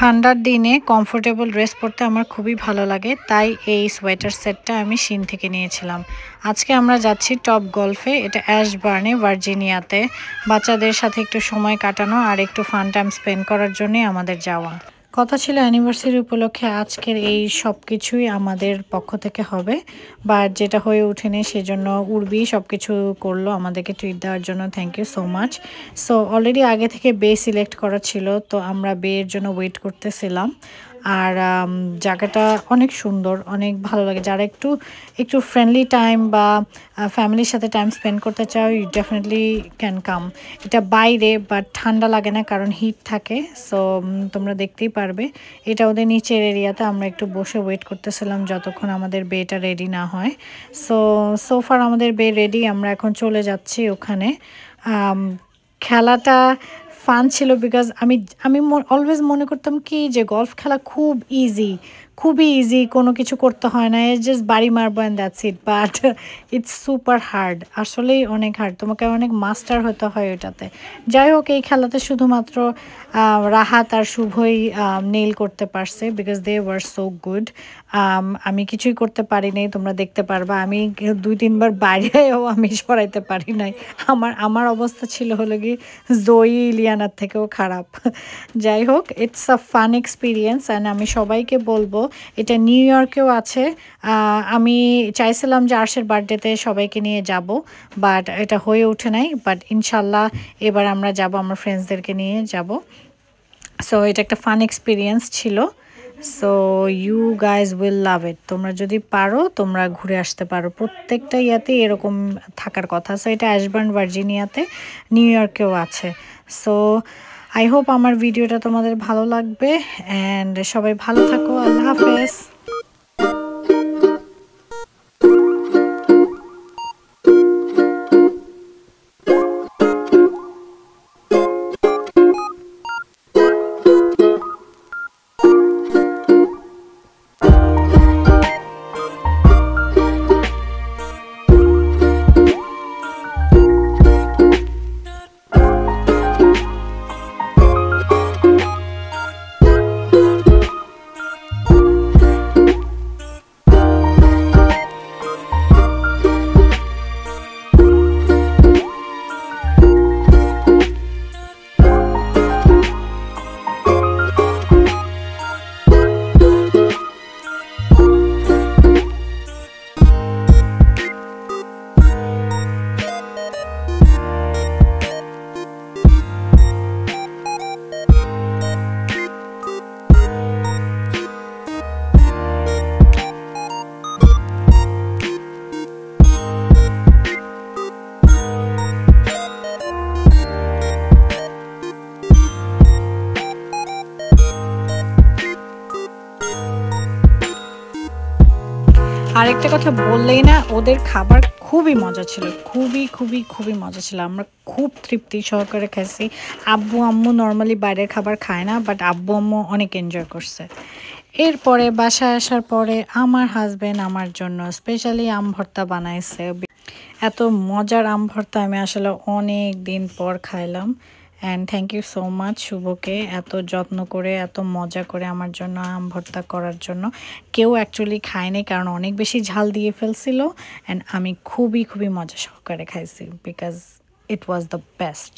ঠান্ডার দিনে comfortable dress পরতে আমার খুবই ভালো লাগে, তাই এই সোয়েটার সেটটা আমি শিন থেকে নিয়েছিলাম। আজকে আমরা যাচ্ছি টপ গলফে, এটা অ্যাশবার্নে ভার্জিনিয়াতে। বাচ্চাদের সাথে একটু সময় কাটানো আর একটু ফান টাইম স্পেন্ড করার জন্যই আমাদের যাওয়া। কথা ছিল অ্যানিভার্সারি উপলক্ষে আজকের এই সব কিছুই আমাদের পক্ষ থেকে হবে, বাট যেটা হয়ে ওঠেনি, সেজন্য উর্বি সব কিছু করলো আমাদেরকে ট্রিট দেওয়ার জন্য। Thank you so much. So already আগে থেকে বে সিলেক্ট করা ছিল, তো আমরা বেয়ের জন্য ওয়েট করতেছিলাম। আর জায়গাটা অনেক সুন্দর, অনেক ভালো লাগে। যারা একটু একটু ফ্রেন্ডলি টাইম বা ফ্যামিলির সাথে টাইম স্পেন্ড করতে চাও, ইউ ডেফিনেটলি ক্যান কাম। এটা বাইরে, বাট ঠান্ডা লাগে না কারণ হিট থাকে। সো তোমরা দেখতেই পারবে। এটা ওদের নিচের এরিয়াতে আমরা একটু বসে ওয়েট করতেছিলাম যতক্ষণ আমাদের বেটা রেডি না হয়। সোফার আমাদের বে রেডি, আমরা এখন চলে যাচ্ছি ওখানে। খেলাটা ফান ছিল বিকজ আমি আমি অলওয়েজ মনে করতাম কি যে গলফ খেলা খুবই ইজি, কোনো কিছু করতে হয় না, জাস্ট বাড়ি মারবো and that's it. But it's super hard, আসলেই অনেক হার্ড, তোমাকে অনেক মাস্টার হতে হয় ওটাতে। যাই হোক, এই খেলাতে শুধুমাত্র রাহাত আর শুভই নেইল করতে পারছে because they were so good. আমি কিছুই করতে পারি নাই, তোমরা দেখতে পারবা। আমি 2-3 বার বাইরেও আমি সরাইতে পারি নাই। আমার অবস্থা ছিল হলো কি জয়ী ইলিয়ানার থেকেও খারাপ। যাই হোক, it's a fun experience and আমি সবাইকে বলবো এটা নিউ ইয়র্কেও আছে। আমি চাইছিলাম যে আর্শের বার্থডেতে সবাইকে নিয়ে যাব, বাট এটা হয়ে ওঠে নাই। বাট ইনশাল্লাহ এবার আমরা যাব, আমার ফ্রেন্ডসদেরকে নিয়ে যাব। সো এটা একটা ফান এক্সপিরিয়েন্স ছিল। So you guys will love it. তোমরা যদি পারো তোমরা ঘুরে আসতে পারো, প্রত্যেকটা ইয়াতে এরকম থাকার কথা। সো এটা অ্যাশবার্ন ভার্জিনিয়াতে, নিউ ইয়র্কেও আছে। সো আই হোপ আমার ভিডিওটা তোমাদের ভালো লাগবে অ্যান্ড সবাই ভালো থাকো। আল্লাহ হাফেজ। আরেকটা কথা বললেই না, ওদের খাবার খুবই মজা ছিল, খুবই মজা ছিল। আমরা খুব তৃপ্তি সহকারে খাইছি। আব্বু আম্মু নর্মালি বাইরের খাবার খায় না, বাট আব্বু আম্মু অনেক এনজয় করছে। এরপরে বাসায় আসার পরে আমার হাজব্যান্ড আমার জন্য স্পেশালি আম ভর্তা বানাইছে। এত মজার আম ভর্তা আমি আসলে অনেক দিন পর খাইলাম। And thank you so much শুভকে, এত যত্ন করে এত মজা করে আমার জন্য আম ভর্তা করার জন্য। কেউ অ্যাকচুয়ালি খায়নি কারণ অনেক বেশি ঝাল দিয়ে ফেলছিল, অ্যান্ড আমি খুবই মজা সহকারে খাইছি because it was the best.